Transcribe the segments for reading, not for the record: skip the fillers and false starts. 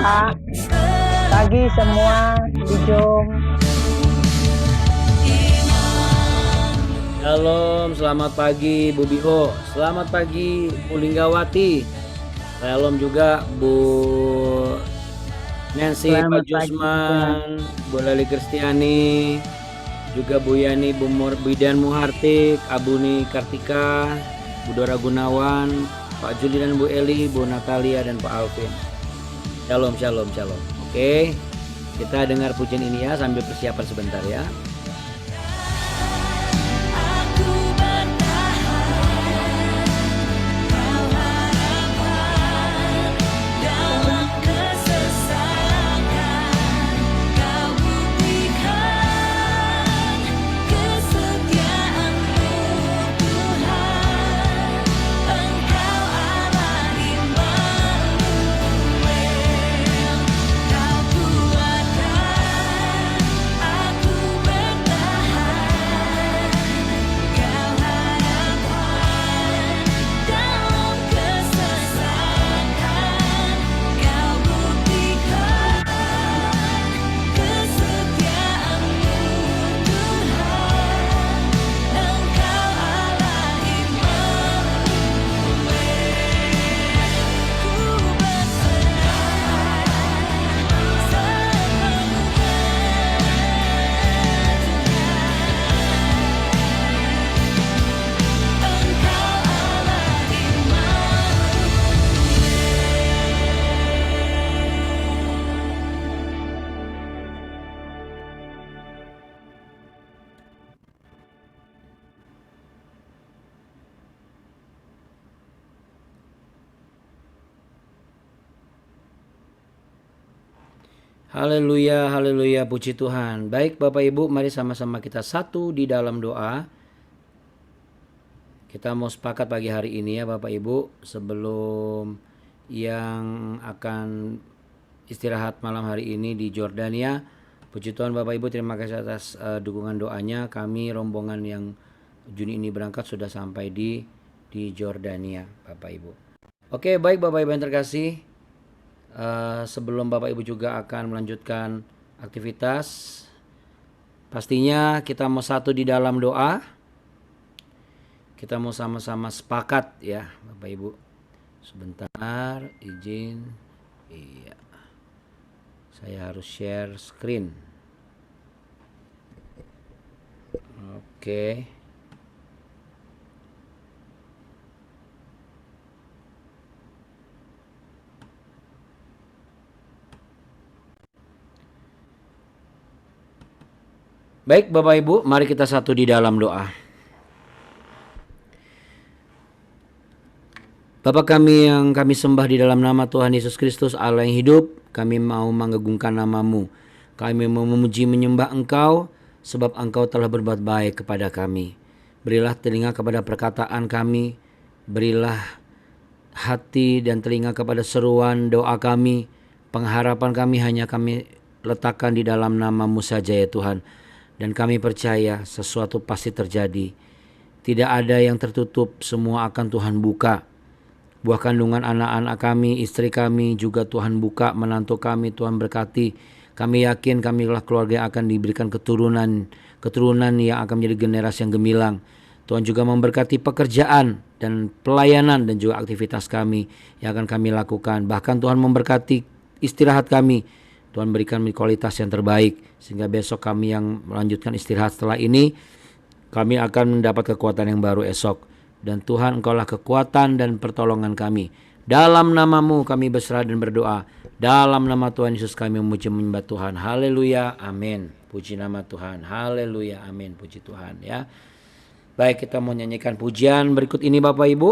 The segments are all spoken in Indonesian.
Kak. Pagi semua di Jom. Shalom, selamat pagi Bu Biho, selamat pagi Bu Linggawati, shalom juga Bu Nancy, Pak Selamat pagi juga. Jusman, Bu Leli Kristiani, juga Bu Yani, Bu Bidan Muhartik, Abuni Kartika, Bu Dora Gunawan, Pak Juli dan Bu Eli, Bu Natalia dan Pak Alvin. Shalom, shalom, shalom. Oke, kita dengar pujian ini ya sambil persiapan sebentar ya. Haleluya, haleluya, puji Tuhan. Baik Bapak Ibu, mari sama-sama kita satu di dalam doa. Kita mau sepakat pagi hari ini ya Bapak Ibu, sebelum yang akan istirahat malam hari ini di Jordania. Puji Tuhan Bapak Ibu, terima kasih atas dukungan doanya. Kami rombongan yang Juni ini berangkat sudah sampai di Jordania Bapak Ibu. Oke, baik Bapak Ibu yang terkasih. Sebelum Bapak Ibu juga akan melanjutkan aktivitas, pastinya kita mau satu di dalam doa. Kita mau sama-sama sepakat ya Bapak Ibu. Sebentar, izin. Iya. Saya harus share screen. Oke. Baik Bapak Ibu, mari kita satu di dalam doa. Bapa kami yang kami sembah di dalam nama Tuhan Yesus Kristus Allah yang hidup, kami mau mengagungkan nama-Mu. Kami mau memuji menyembah Engkau, sebab Engkau telah berbuat baik kepada kami. Berilah telinga kepada perkataan kami, berilah hati dan telinga kepada seruan doa kami. Pengharapan kami hanya kami letakkan di dalam nama-Mu saja ya Tuhan. Dan kami percaya sesuatu pasti terjadi. Tidak ada yang tertutup, semua akan Tuhan buka. Buah kandungan anak-anak kami, istri kami juga Tuhan buka, menantu kami Tuhan berkati. Kami yakin kamilah keluarga yang akan diberikan keturunan yang akan menjadi generasi yang gemilang. Tuhan juga memberkati pekerjaan dan pelayanan dan juga aktivitas kami yang akan kami lakukan. Bahkan Tuhan memberkati istirahat kami. Tuhan berikan kualitas yang terbaik sehingga besok kami yang melanjutkan istirahat setelah ini kami akan mendapat kekuatan yang baru esok. Dan Tuhan Engkaulah kekuatan dan pertolongan kami. Dalam nama-Mu kami berserah dan berdoa. Dalam nama Tuhan Yesus kami memuji menyembah Tuhan. Haleluya, amin. Puji nama Tuhan. Haleluya, amin. Puji Tuhan ya. Baik, kita mau nyanyikan pujian berikut ini Bapak Ibu.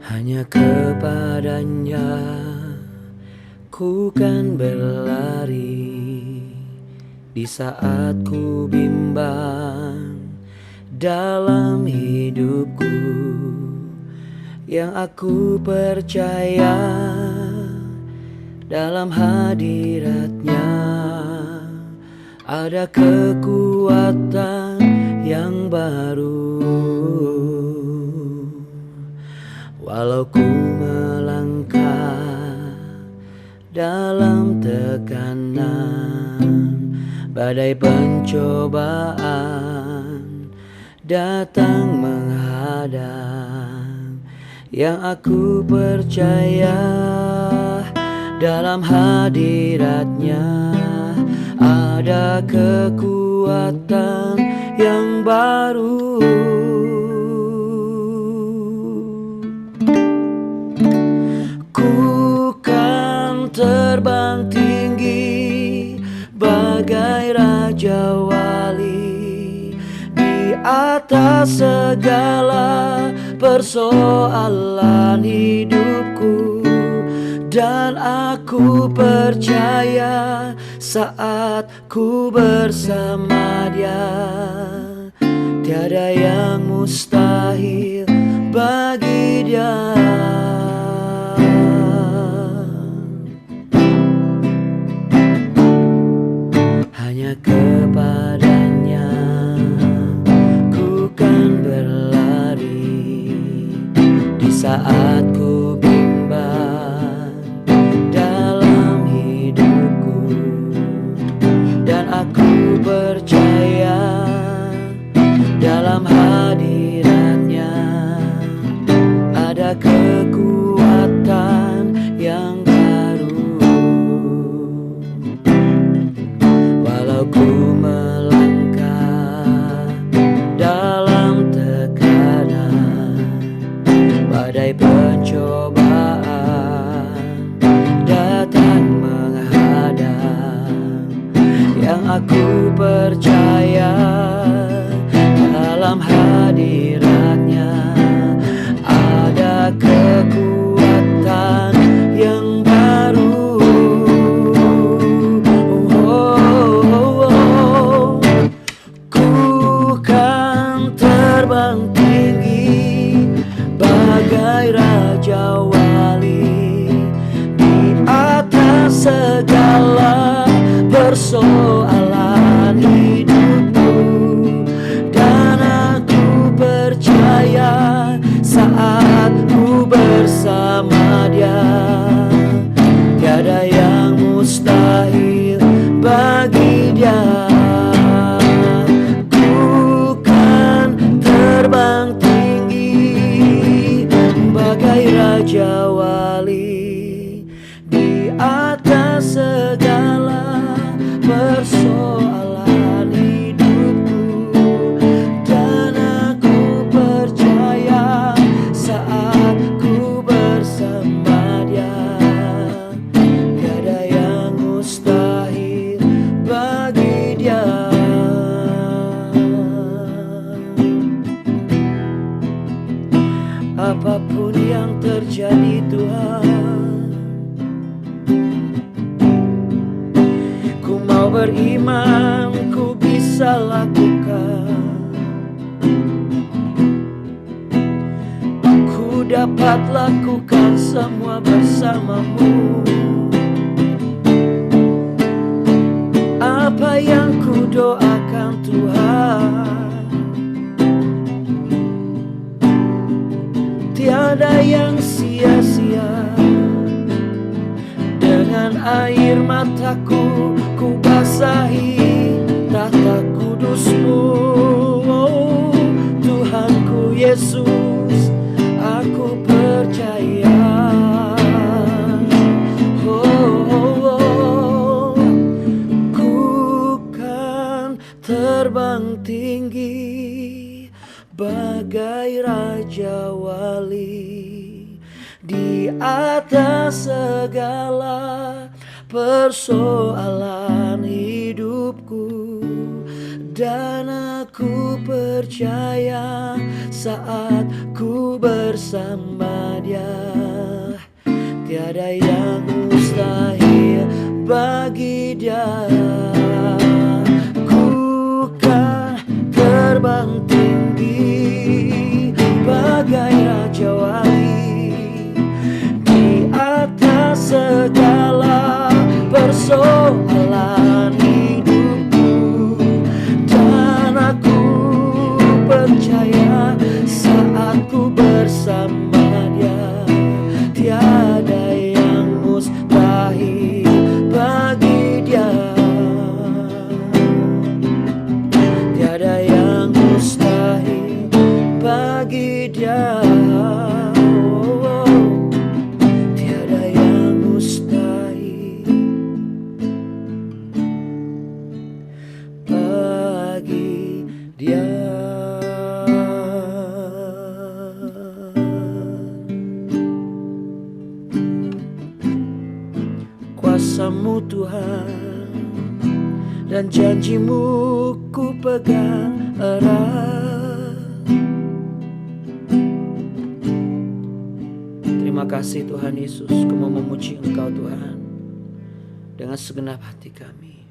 Hanya kepadanya ku kan berlari di saat ku bimbang dalam hidupku. yang aku percaya. Dalam hadiratnya ada kekuatan yang baru. Walau ku melangkah dalam tekanan, badai pencobaan datang menghadang, yang aku percaya dalam hadiratnya ada kekuatan yang baru. Ku kan terbang tinggi bagai raja wali di atas segala persoalan hidupku. Dan aku percaya saat ku bersama Dia, tiada yang mustahil bagi Dia. Hanya kepadanya ku kan berlari di saat ku bimbang dalam hidupku. Dan aku percaya dalam hadiratnya ada kekuatan yang baru. Walau ku melangkah dalam tekanan, badai pencobaan datang menghadang, yang aku percaya dalam hadiratnya ada kekuatan yang baru. Ku kan terbang tinggi bagai raja wali di atas segala persoalan hidupku. Dan aku percaya saat ku bersama Dia, tiada yang mustahil bagi Dia. Ku kan terbang tinggi bagai raja wali di atas segala persoalan hidupku. Dan aku percaya saat ku bersama Dia, tiada yang mustahil bagi Dia. Apapun yang terjadi Tuhan, ku mau beriman ku bisa lakukan. Ku dapat lakukan semua bersama-Mu. Apa yang ku doakan Tuhan, tiada yang sia-sia. Dengan air mataku ku basahi tahta kudus-Mu. Tuhanku Yesus, aku percaya. Ku kan terbang tinggi bagai raja wali di atas segala persoalan hidupku. Dan aku percaya saat ku bersama Dia, tiada yang mustahil bagi Dia. Ku kan terbang tinggi bagai raja wali segala persoalan hidupku, dan aku percaya saat ku bersama Dia, tiada yang mustahil bagi Dia, tiada yang mustahil bagi Dia. Tiada yang mustahil bagi Dia. Kuasa-Mu Tuhan dan janji-Mu ku pegang erat. Terima kasih Tuhan Yesus, ku mau memuji Engkau Tuhan dengan segenap hati kami.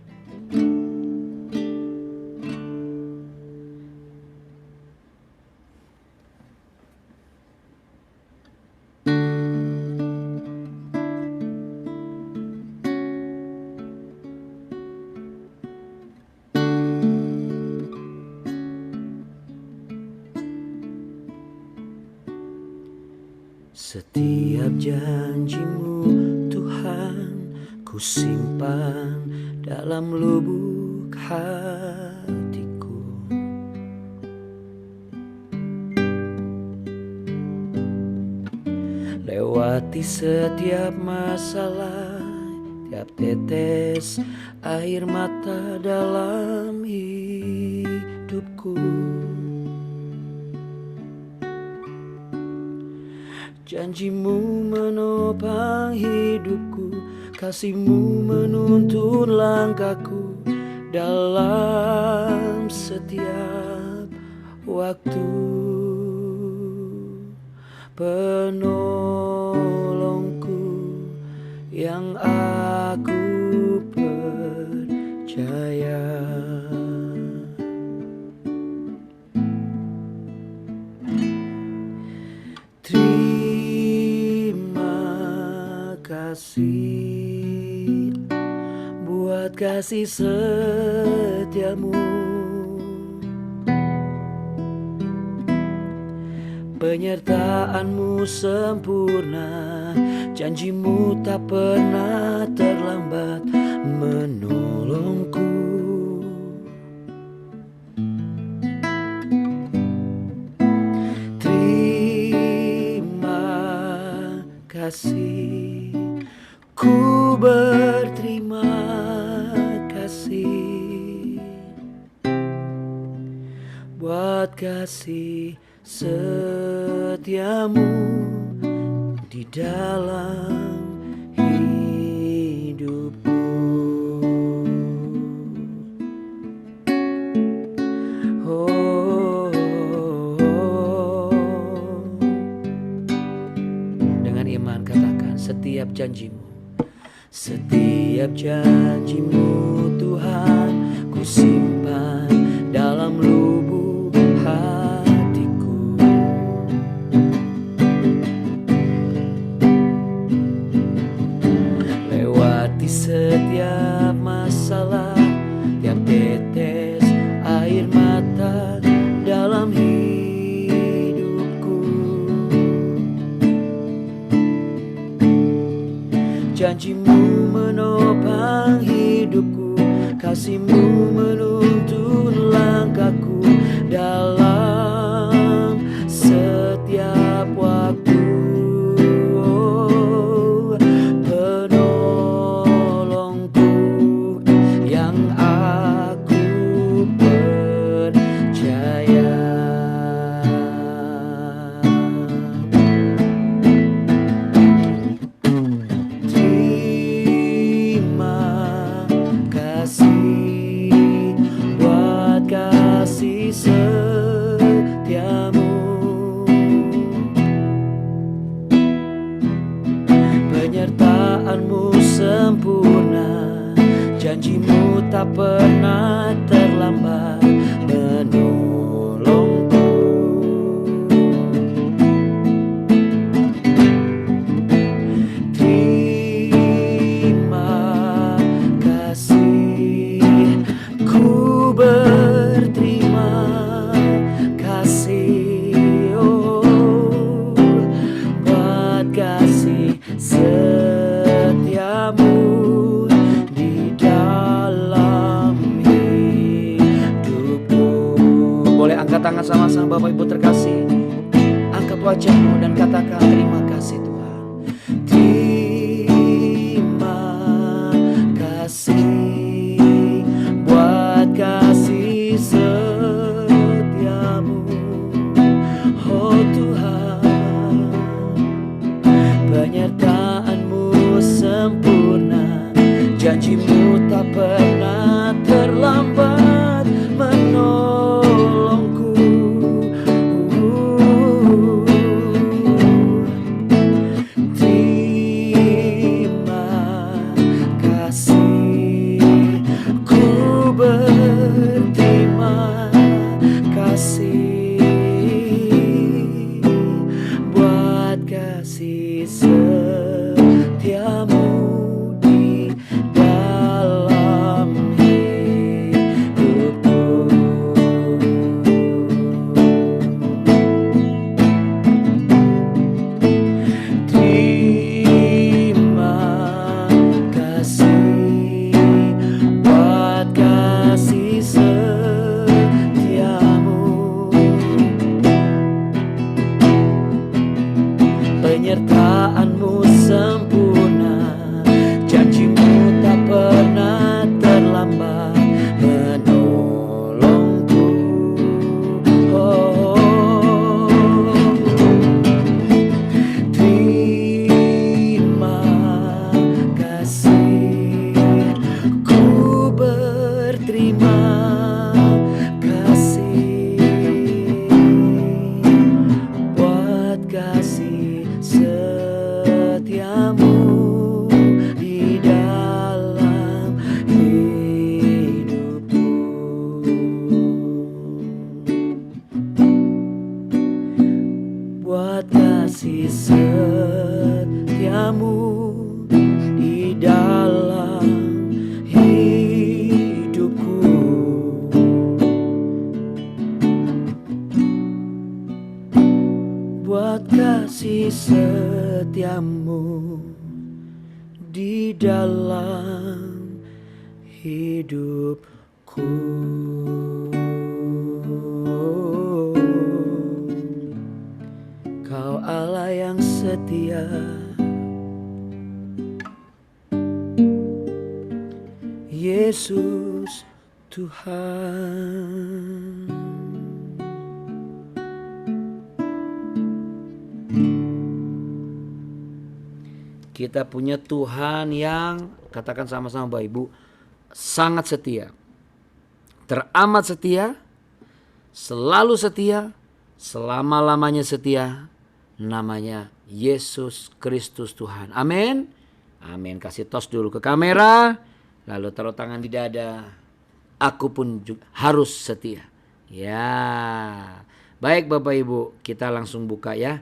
Setiap janji-Mu Tuhan ku simpan dalam lubuk hatiku. Lewati setiap masalah, tiap tetes air mata dalam hidupku. Janji-Mu menopang hidupku, kasih-Mu menuntun langkahku dalam setiap waktu. Penolongku yang aku percaya. Kasih buat kasih setia-Mu, penyertaan-Mu sempurna, janji-Mu tak pernah terlambat menolongku. Terima kasih, ku berterima kasih buat kasih setia-Mu di dalam hidupku. Dengan iman katakan, setiap janji-Mu, setiap janji-Mu Tuhan ku simpan dalam lubuk hatiku. Lewati setiap masalah, tiap tetes air mata dalam hidupku. Janji-Mu menopang hidupku, kasih-Mu menuntun langkahku dalam setiap waktu. Penolongku yang aku percaya. Kasih setia-Mu, penyertaan-Mu sempurna, janji-Mu tak pernah terlambat menolongku. Terima sama-sama Bapak Ibu terkasih. Angkat wajahmu dan katakan terima kasih Tuhan. Terima kasih buat kasih setiamu, oh Tuhan. Penyertaanmu sempurna, janjimu tak pernah terlambat menolongku. Terima kasih, ku berterima kasih buat kasih setiamu di dalam hidupku. Terima kasih buat kasih setiamu, penyertaanmu sempurna, janjimu tak pernah terlambat menolongku. Oh, terima kasih, ku berterima kasih buat kasih setiamu di dalam hidupku. Buat kasih setiamu di dalam hidupku. Buat kasih setiamu di dalam hidupku. Kau Allah yang setia, Yesus Tuhan. Kita punya Tuhan yang, katakan sama-sama Bapak Ibu, sangat setia, teramat setia, selalu setia, selama-lamanya setia. Namanya Yesus Kristus Tuhan. Amin. Amin. Kasih tos dulu ke kamera, lalu taruh tangan di dada. Aku pun juga harus setia. Ya. Baik Bapak Ibu, kita langsung buka ya.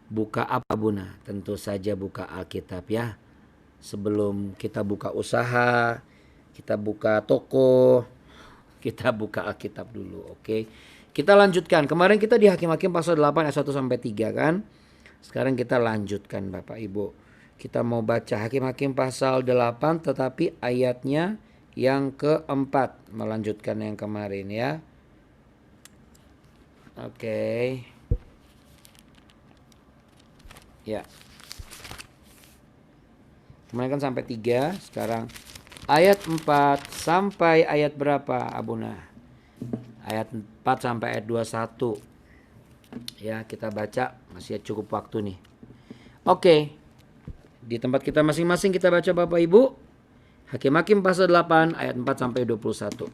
Buka apa Buna? Tentu saja buka Alkitab ya. Sebelum kita buka usaha, kita buka toko, kita buka Alkitab dulu, oke? Kita lanjutkan. Kemarin kita di Hakim-Hakim pasal 8 ayat 1 sampai 3 kan? Sekarang kita lanjutkan Bapak Ibu. Kita mau baca Hakim-Hakim pasal 8 tetapi ayatnya yang keempat, melanjutkan yang kemarin ya. Oke. Ya. Kemarin kan sampai 3, sekarang ayat 4 sampai ayat berapa Abuna? Ayat 4 sampai ayat 21. Ya, kita baca, masih cukup waktu nih. Oke. Di tempat kita masing-masing kita baca Bapak Ibu. Hakim-Hakim pasal 8 ayat 4 sampai 21.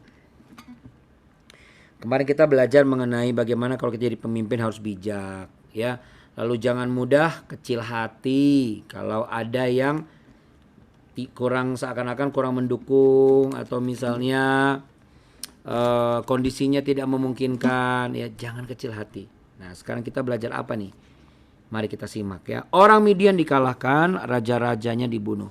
Kemarin kita belajar mengenai bagaimana kalau kita jadi pemimpin harus bijak, ya. Lalu jangan mudah kecil hati kalau ada yang kurang, seakan-akan kurang mendukung, atau misalnya kondisinya tidak memungkinkan, ya jangan kecil hati. Nah, sekarang kita belajar apa nih? Mari kita simak ya. Orang Midian dikalahkan, raja-rajanya dibunuh.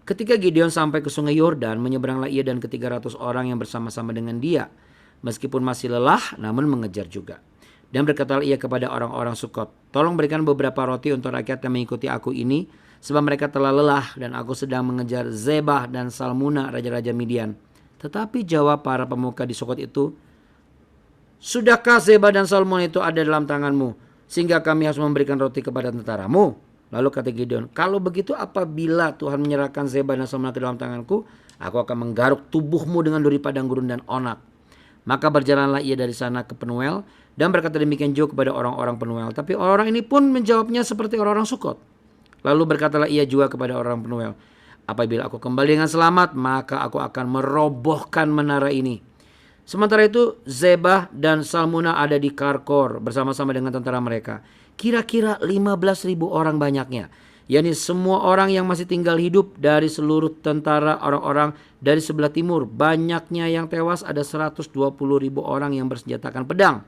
Ketika Gideon sampai ke sungai Yordan, menyeberanglah ia dan ke-300 orang yang bersama-sama dengan dia. Meskipun masih lelah, namun mengejar juga. Dan berkatalah ia kepada orang-orang Sukot, tolong berikan beberapa roti untuk rakyat yang mengikuti aku ini, sebab mereka telah lelah dan aku sedang mengejar Zebah dan Salmuna, raja-raja Midian. Tetapi jawab para pemuka di Sukot itu, Sudahkah Zebah dan Salmuna itu ada dalam tanganmu, sehingga kami harus memberikan roti kepada tentaramu? Lalu kata Gideon, kalau begitu apabila Tuhan menyerahkan Zebah dan Salmuna ke dalam tanganku, aku akan menggaruk tubuhmu dengan duri padang gurun dan onak. Maka berjalanlah ia dari sana ke Penuel dan berkata demikian juga kepada orang-orang Penuel. Tapi orang ini pun menjawabnya seperti orang-orang Sukot. Lalu berkatalah ia juga kepada orang Penuel, apabila aku kembali dengan selamat, maka aku akan merobohkan menara ini. Sementara itu Zebah dan Salmuna ada di Karkor bersama-sama dengan tentara mereka. Kira-kira 15.000 orang banyaknya. yakni semua orang yang masih tinggal hidup dari seluruh tentara orang-orang dari sebelah timur. Banyaknya yang tewas, ada 120.000 orang yang bersenjatakan pedang.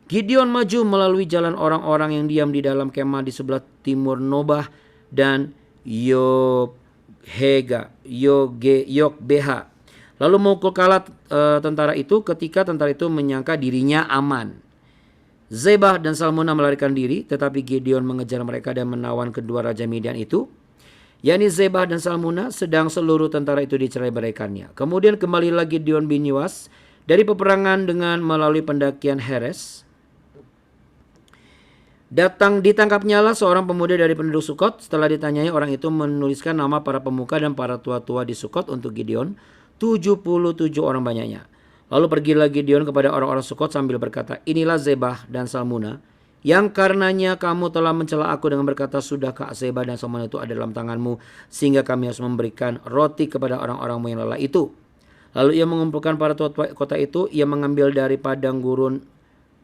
Gideon maju melalui jalan orang-orang yang diam di dalam kemah di sebelah timur Nobah dan Yokbeha. Lalu memukul kalah tentara itu ketika tentara itu menyangka dirinya aman. Zebah dan Salmuna melarikan diri, tetapi Gideon mengejar mereka dan menawan kedua raja Midian itu, yakni Zebah dan Salmuna, sedang seluruh tentara itu dicerai-beraikannya. Kemudian kembalilah Gideon bin Yoas dari peperangan dengan melalui pendakian Heres. Ditangkapnyalah seorang pemuda dari penduduk Sukot. Setelah ditanyai, orang itu menuliskan nama para pemuka dan para tua-tua di Sukot untuk Gideon, 77 orang banyaknya. Lalu pergilah Gideon kepada orang-orang Sukot sambil berkata, inilah Zebah dan Salmuna, yang karenanya kamu telah mencela aku dengan berkata, sudahkah Zebah dan Salmuna itu ada dalam tanganmu, sehingga kami harus memberikan roti kepada orang-orangmu yang lelah itu. Lalu ia mengumpulkan para tua-tua kota itu, ia mengambil dari padang gurun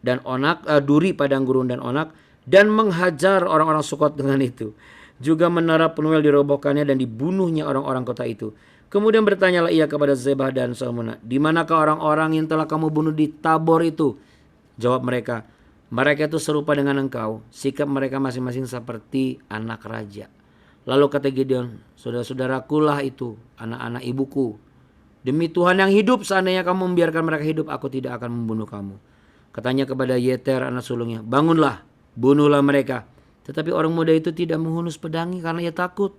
dan onak, duri padang gurun dan onak, dan menghajar orang-orang Sukot dengan itu. Juga menara Penuel dirobohkannya dan dibunuhnya orang-orang kota itu. Kemudian bertanyalah ia kepada Zebah dan Salmuna, di manakah orang-orang yang telah kamu bunuh di Tabor itu? Jawab mereka, mereka itu serupa dengan engkau, sikap mereka masing-masing seperti anak raja. Lalu kata Gideon, saudara-saudaraku lah itu, anak-anak ibuku. Demi Tuhan yang hidup, seandainya kamu membiarkan mereka hidup, aku tidak akan membunuh kamu. Katanya kepada Yeter anak sulungnya, bangunlah, bunuhlah mereka. Tetapi orang muda itu tidak menghunus pedangnya karena ia takut,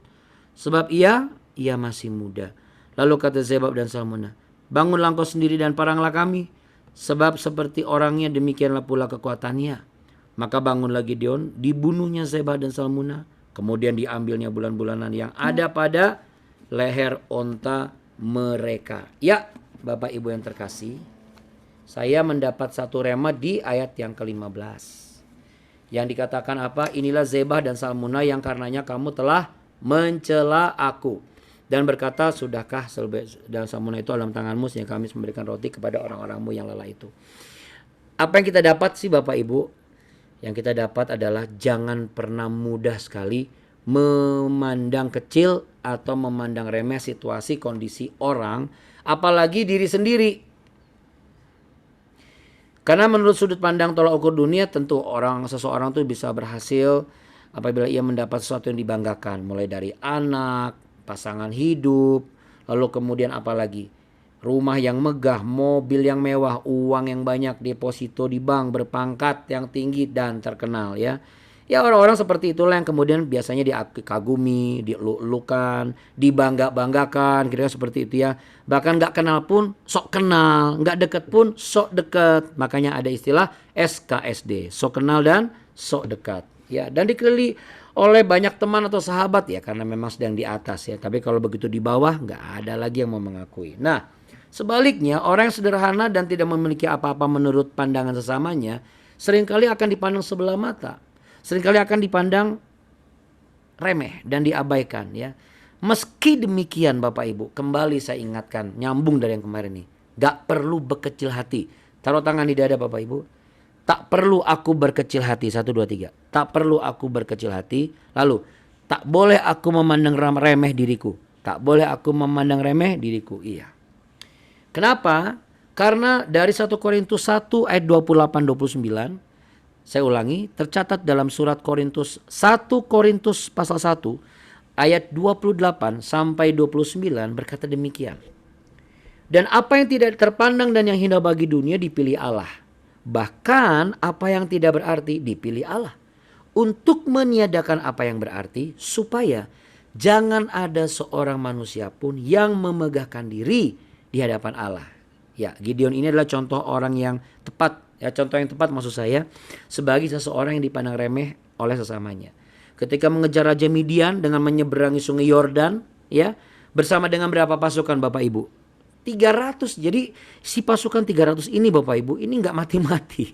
sebab ia masih muda. Lalu kata Zebah dan Salmuna, bangunlah engkau sendiri dan paranglah kami, sebab seperti orangnya demikianlah pula kekuatannya. Maka bangunlah Gideon, dibunuhnya Zebah dan Salmuna, kemudian diambilnya bulan-bulanan yang ada pada leher onta mereka. Ya, Bapak Ibu yang terkasih, saya mendapat satu rema di ayat yang ke-15. Yang dikatakan apa? Inilah Zebah dan Salmuna yang karenanya kamu telah mencela aku. Dan berkata, sudahkah Zebah dan Salmuna itu dalam tanganmu, sehingga kami memberikan roti kepada orang-orangmu yang lelah itu. Apa yang kita dapat sih Bapak Ibu? Yang kita dapat adalah jangan pernah mudah sekali memandang kecil atau memandang remeh situasi kondisi orang, apalagi diri sendiri. Karena menurut sudut pandang tolak ukur dunia, tentu seseorang tuh bisa berhasil apabila ia mendapat sesuatu yang dibanggakan, mulai dari anak, pasangan hidup, lalu kemudian apalagi rumah yang megah, mobil yang mewah, uang yang banyak, deposito di bank, berpangkat yang tinggi dan terkenal ya. Ya orang-orang seperti itulah yang kemudian biasanya dikagumi, dieluk-elukan, dibangga-banggakan, kira-kira seperti itu ya. Bahkan gak kenal pun sok kenal, gak deket pun sok deket. Makanya ada istilah SKSD, sok kenal dan sok dekat. Ya, dan dikelilingi oleh banyak teman atau sahabat ya, karena memang sedang di atas ya. Tapi kalau begitu di bawah gak ada lagi yang mau mengakui. Nah, sebaliknya orang yang sederhana dan tidak memiliki apa-apa menurut pandangan sesamanya, seringkali akan dipandang sebelah mata. Seringkali akan dipandang remeh dan diabaikan ya. Meski demikian Bapak Ibu, kembali saya ingatkan, nyambung dari yang kemarin nih, gak perlu berkecil hati. Taruh tangan di dada Bapak Ibu. Tak perlu aku berkecil hati. 1, 2, 3. Tak perlu aku berkecil hati. Lalu, tak boleh aku memandang remeh diriku. Tak boleh aku memandang remeh diriku. Iya. Kenapa? Karena dari 1 Korintus 1 ayat 28-29, saya ulangi, tercatat dalam surat Korintus 1 Korintus pasal 1 ayat 28 sampai 29 berkata demikian. Dan apa yang tidak terpandang dan yang hina bagi dunia dipilih Allah. Bahkan apa yang tidak berarti dipilih Allah. Untuk meniadakan apa yang berarti, supaya jangan ada seorang manusia pun yang memegahkan diri di hadapan Allah. Ya, Gideon ini adalah contoh orang yang tepat Ya, contoh yang tepat maksud saya sebagai seseorang yang dipandang remeh oleh sesamanya. Ketika mengejar Raja Midian dengan menyeberangi sungai Yordan, ya, bersama dengan berapa pasukan Bapak Ibu? 300. Jadi si pasukan 300 ini Bapak Ibu, ini nggak mati-mati.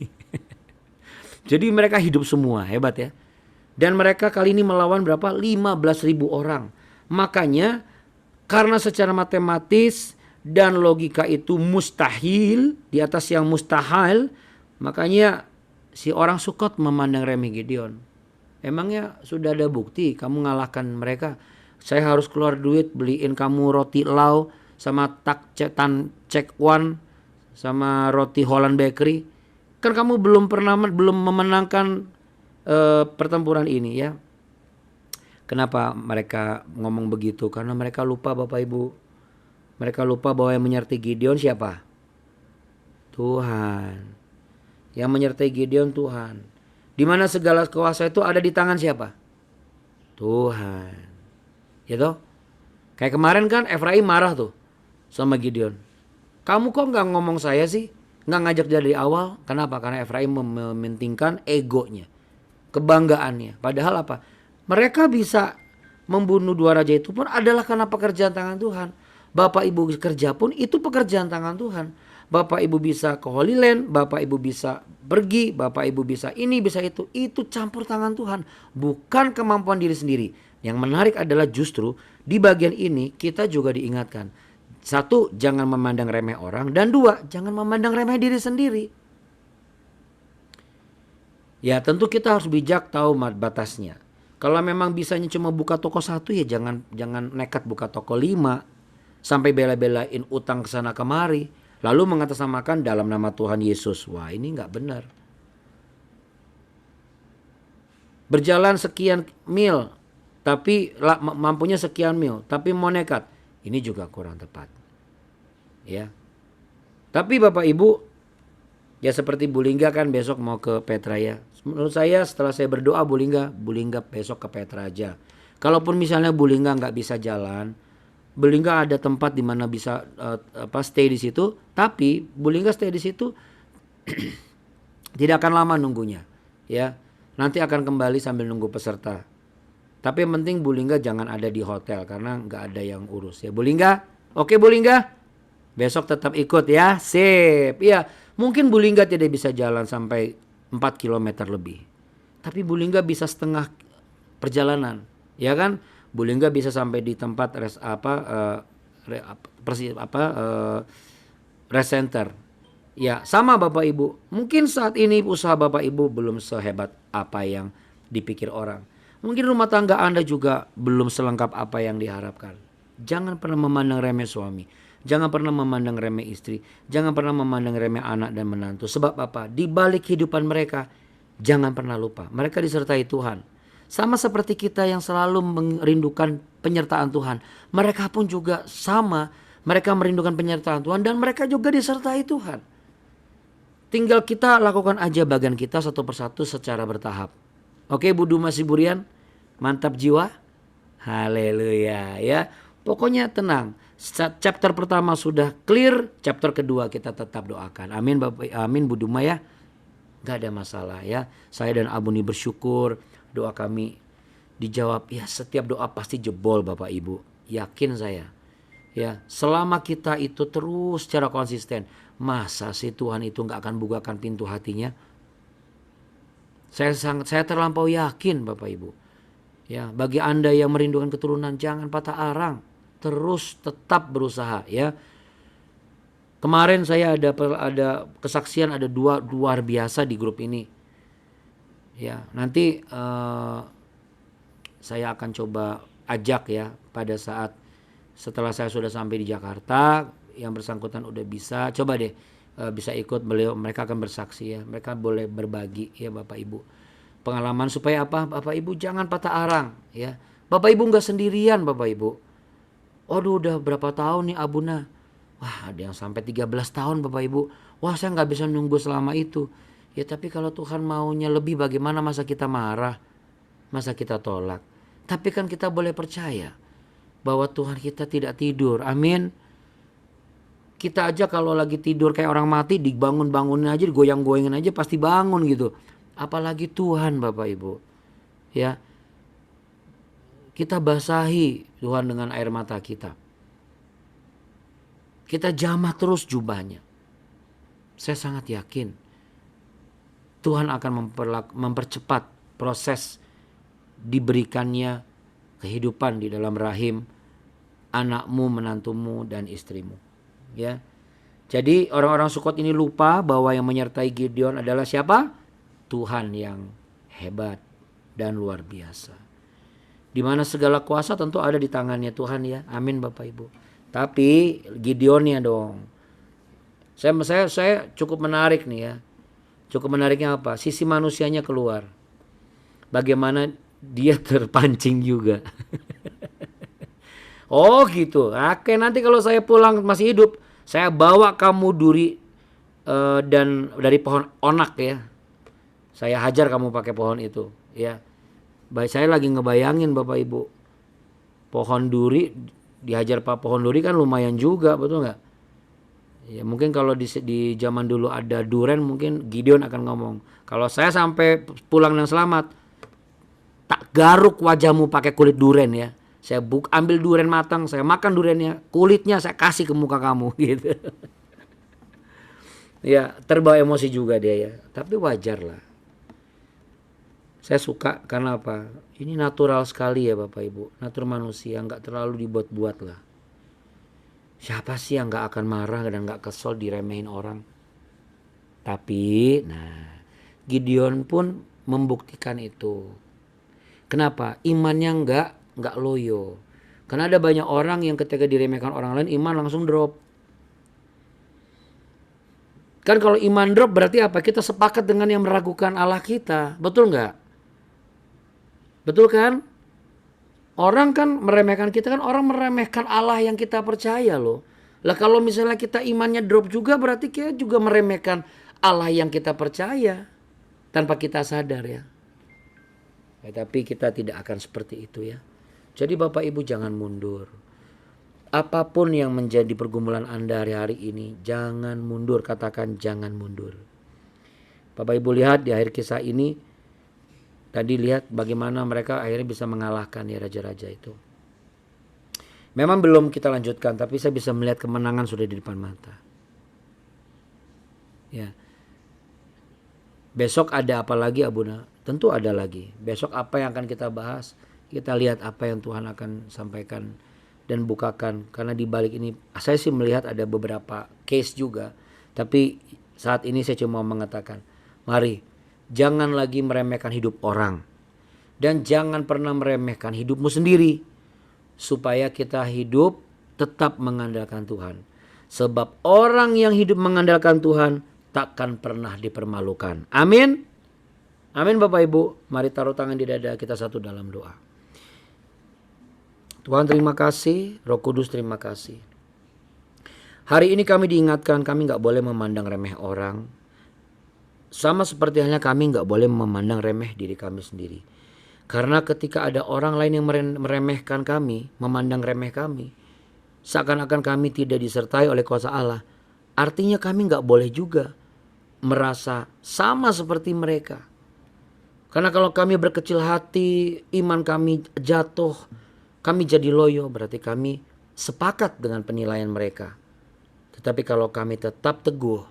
Jadi mereka hidup semua, hebat ya. Dan mereka kali ini melawan berapa? 15.000 orang. Makanya karena secara matematis dan logika itu mustahil, di atas yang mustahil, makanya si orang Sukot memandang remeh Gideon. Emangnya sudah ada bukti kamu ngalahkan mereka? Saya harus keluar duit beliin kamu roti lau sama cekwan sama roti Holland Bakery. Kan kamu belum memenangkan pertempuran ini ya. Kenapa mereka ngomong begitu? Karena mereka lupa Bapak Ibu. Mereka lupa bahwa yang menyertai Gideon siapa? Tuhan. Yang menyertai Gideon Tuhan. Di mana segala kuasa itu ada di tangan siapa? Tuhan. Ya toh? Kayak kemarin kan Efraim marah tuh sama Gideon. Kamu kok nggak ngomong saya sih? Nggak ngajak dari awal? Kenapa? Karena Efraim mementingkan egonya, kebanggaannya. Padahal apa? Mereka bisa membunuh 2 raja itu pun adalah karena pekerjaan tangan Tuhan. Bapak Ibu kerja pun itu pekerjaan tangan Tuhan. Bapak Ibu bisa ke Holy Land, Bapak Ibu bisa pergi, Bapak Ibu bisa ini, bisa itu. Itu campur tangan Tuhan, bukan kemampuan diri sendiri. Yang menarik adalah justru di bagian ini kita juga diingatkan. 1, jangan memandang remeh orang. Dan 2, jangan memandang remeh diri sendiri. Ya tentu kita harus bijak tahu batasnya. Kalau memang bisanya cuma buka toko 1 ya jangan nekat buka toko 5. Sampai bela-belain utang ke sana kemari. Lalu mengatasnamakan dalam nama Tuhan Yesus. Wah ini gak benar. Berjalan sekian mil. Tapi mampunya sekian mil. Tapi mau nekat. Ini juga kurang tepat. Ya. Tapi Bapak Ibu. Ya seperti Bu Lingga kan besok mau ke Petra ya. Menurut saya setelah saya berdoa Bu Lingga besok ke Petra aja. Kalaupun misalnya Bu Lingga nggak bisa jalan, Bu Lingga ada tempat di mana bisa stay di situ. Tapi Bu Lingga stay di situ tidak akan lama nunggunya, ya. Nanti akan kembali sambil nunggu peserta. Tapi yang penting Bu Lingga jangan ada di hotel karena nggak ada yang urus ya. Bu Lingga, oke Bu Lingga, besok tetap ikut ya, sip. Iya, mungkin Bu Lingga tidak bisa jalan sampai 4 km lebih. Tapi Bu Lingga bisa setengah perjalanan, ya kan? Bu Lingga bisa sampai di tempat rest center. Ya, sama Bapak Ibu. Mungkin saat ini usaha Bapak Ibu belum sehebat apa yang dipikir orang. Mungkin rumah tangga Anda juga belum selengkap apa yang diharapkan. Jangan pernah memandang remeh suami. Jangan pernah memandang remeh istri. Jangan pernah memandang remeh anak dan menantu. Sebab apa? Di balik kehidupan mereka, jangan pernah lupa. Mereka disertai Tuhan. Sama seperti kita yang selalu merindukan penyertaan Tuhan. Mereka pun juga sama. Mereka merindukan penyertaan Tuhan dan mereka juga disertai Tuhan. Tinggal kita lakukan aja bagian kita satu persatu secara bertahap. Oke Bu Duma Siburian, mantap jiwa. Haleluya ya. Pokoknya tenang. Chapter pertama sudah clear, chapter kedua kita tetap doakan. Amin Bapak, amin Bu Duma ya. Gak ada masalah ya. Saya dan Abuni bersyukur doa kami dijawab. Ya setiap doa pasti jebol Bapak Ibu. Yakin saya. Ya, selama kita itu terus secara konsisten, masa sih Tuhan itu gak akan bukakan pintu hatinya? Saya terlampau yakin Bapak Ibu. Ya, bagi Anda yang merindukan keturunan jangan patah arang. Terus tetap berusaha ya. Kemarin saya ada kesaksian ada 2 luar biasa di grup ini. Ya, nanti saya akan coba ajak ya pada saat setelah saya sudah sampai di Jakarta, yang bersangkutan udah bisa, coba deh bisa ikut mereka akan bersaksi ya, mereka boleh berbagi ya Bapak Ibu pengalaman supaya apa Bapak Ibu jangan patah arang ya. Bapak Ibu nggak sendirian Bapak Ibu. Aduh udah berapa tahun nih Abuna? Wah ada yang sampai 13 tahun Bapak Ibu. Wah saya nggak bisa nunggu selama itu. Ya tapi kalau Tuhan maunya lebih bagaimana masa kita marah? Masa kita tolak? Tapi kan kita boleh percaya bahwa Tuhan kita tidak tidur. Amin. Kita aja kalau lagi tidur kayak orang mati, dibangun-bangunin aja, digoyang-goyangin aja pasti bangun gitu. Apalagi Tuhan Bapak Ibu. Ya, kita basahi Tuhan dengan air mata kita. Kita jamah terus jubahnya. Saya sangat yakin Tuhan akan mempercepat proses diberikannya kehidupan di dalam rahim anakmu, menantumu, dan istrimu. Ya, jadi orang-orang Sukot ini lupa bahwa yang menyertai Gideon adalah siapa? Tuhan yang hebat dan luar biasa. Di mana segala kuasa tentu ada di tangannya Tuhan ya. Amin Bapak Ibu. Tapi Gideonnya dong. Saya cukup menarik nih ya. Cukup menariknya apa? Sisi manusianya keluar. Bagaimana dia terpancing juga. Oh gitu. Oke, nanti kalau saya pulang masih hidup, saya bawa kamu duri dan dari pohon onak ya. Saya hajar kamu pakai pohon itu ya. Baik, saya lagi ngebayangin Bapak Ibu. Pohon duri dihajar Pak pohon duri kan lumayan juga, betul nggak? Ya mungkin kalau di zaman dulu ada duren, mungkin Gideon akan ngomong, kalau saya sampai pulang dan selamat, tak garuk wajahmu pakai kulit duren ya. Saya ambil duren matang, saya makan durennya, kulitnya saya kasih ke muka kamu gitu. Ya terbawa emosi juga dia ya, tapi wajar lah. Saya suka karena apa? Ini natural sekali ya Bapak Ibu, natur manusia, nggak terlalu dibuat-buat lah. Siapa sih yang gak akan marah dan gak kesel diremehin orang? Tapi, Gideon pun membuktikan itu. Kenapa? Imannya nggak loyo. Karena ada banyak orang yang ketika diremehkan orang lain, iman langsung drop. Kan kalau iman drop berarti apa? Kita sepakat dengan yang meragukan Allah kita. Betul nggak? Betul kan? Orang kan meremehkan kita, kan orang meremehkan Allah yang kita percaya loh. Lah kalau misalnya kita imannya drop juga, berarti kita juga meremehkan Allah yang kita percaya tanpa kita sadar ya. Tapi kita tidak akan seperti itu ya. Jadi Bapak Ibu jangan mundur. Apapun yang menjadi pergumulan Anda hari-hari ini, jangan mundur. Katakan jangan mundur. Bapak Ibu lihat di akhir kisah ini, tadi lihat bagaimana mereka akhirnya bisa mengalahkan ya raja-raja itu. Memang belum kita lanjutkan, tapi saya bisa melihat kemenangan sudah di depan mata. Ya. Besok ada apa lagi Abuna? Tentu ada lagi. Besok apa yang akan kita bahas? Kita lihat apa yang Tuhan akan sampaikan dan bukakan. Karena di balik ini saya sih melihat ada beberapa case juga. Tapi saat ini saya cuma mengatakan, mari jangan lagi meremehkan hidup orang. Dan jangan pernah meremehkan hidupmu sendiri. Supaya kita hidup tetap mengandalkan Tuhan. Sebab orang yang hidup mengandalkan Tuhan takkan pernah dipermalukan. Amin. Amin Bapak Ibu. Mari taruh tangan di dada kita satu dalam doa. Tuhan terima kasih. Roh Kudus terima kasih. Hari ini kami diingatkan kami gak boleh memandang remeh orang. Sama seperti halnya kami gak boleh memandang remeh diri kami sendiri. Karena ketika ada orang lain yang meremehkan kami, memandang remeh kami, seakan-akan kami tidak disertai oleh kuasa Allah. Artinya kami gak boleh juga merasa sama seperti mereka. Karena kalau kami berkecil hati, iman kami jatuh, kami jadi loyo, berarti kami sepakat dengan penilaian mereka. Tetapi kalau kami tetap teguh,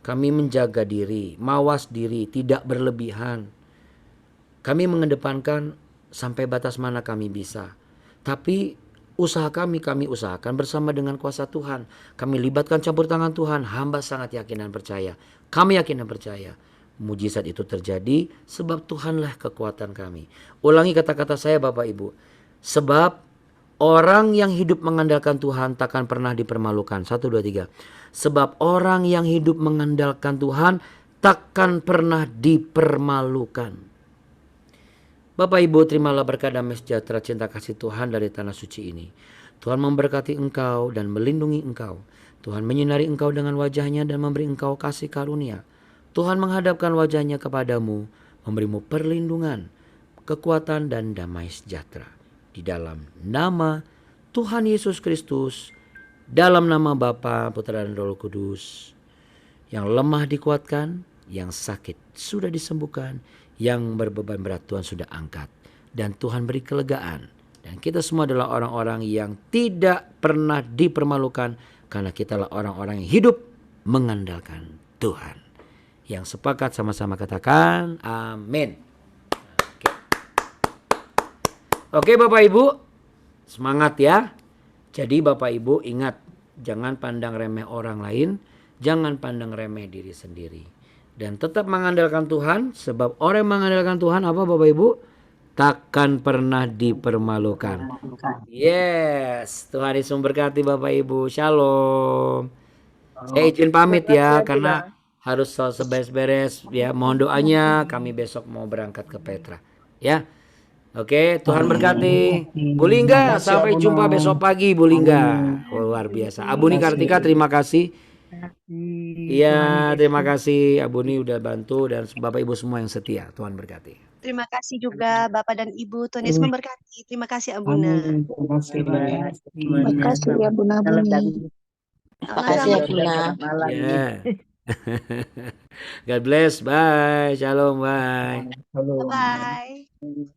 kami menjaga diri, mawas diri, tidak berlebihan. Kami mengedepankan sampai batas mana kami bisa. Tapi usaha kami usahakan bersama dengan kuasa Tuhan. Kami libatkan campur tangan Tuhan. Hamba sangat yakin dan percaya. Kami yakin dan percaya. Mujizat itu terjadi sebab Tuhanlah kekuatan kami. Ulangi kata-kata saya Bapak Ibu. Sebab orang yang hidup mengandalkan Tuhan takkan pernah dipermalukan. 1, 2, 3. Sebab orang yang hidup mengandalkan Tuhan takkan pernah dipermalukan. Bapak Ibu, terimalah berkat damai sejahtera cinta kasih Tuhan dari tanah suci ini. Tuhan memberkati engkau dan melindungi engkau. Tuhan menyinari engkau dengan wajahnya dan memberi engkau kasih karunia. Tuhan menghadapkan wajahnya kepadamu, memberimu perlindungan, kekuatan dan damai sejahtera. Di dalam nama Tuhan Yesus Kristus Dalam nama Bapa, Putra dan Roh Kudus. Yang lemah dikuatkan, yang sakit sudah disembuhkan, yang berbeban berat Tuhan sudah angkat. Dan Tuhan beri kelegaan. Dan kita semua adalah orang-orang yang tidak pernah dipermalukan, karena kita adalah orang-orang yang hidup mengandalkan Tuhan. Yang sepakat sama-sama katakan amin. Oke Bapak Ibu, semangat ya. Jadi Bapak Ibu ingat, jangan pandang remeh orang lain, jangan pandang remeh diri sendiri. Dan tetap mengandalkan Tuhan, sebab orang yang mengandalkan Tuhan apa Bapak Ibu? Takkan pernah dipermalukan. Yes, Tuhan Yesus memberkati Bapak Ibu. Shalom. Saya izin pamit ya, karena harus selesai beres-beres ya. Mohon doanya, kami besok mau berangkat ke Petra. Ya. Oke, Tuhan berkati. Bu Lingga, sampai jumpa besok pagi Bu Lingga. Luar biasa. Abuni Kartika, terima kasih. Iya, terima kasih Abuni udah bantu, dan Bapak Ibu semua yang setia. Tuhan berkati. Terima kasih juga Bapak dan Ibu. Tuhan Yesus memberkati. Terima kasih Abuna. Terima kasih ya Bunda Buni. Makasih ya Bunda. Ya. God bless. Bye. Shalom. Bye. Bye.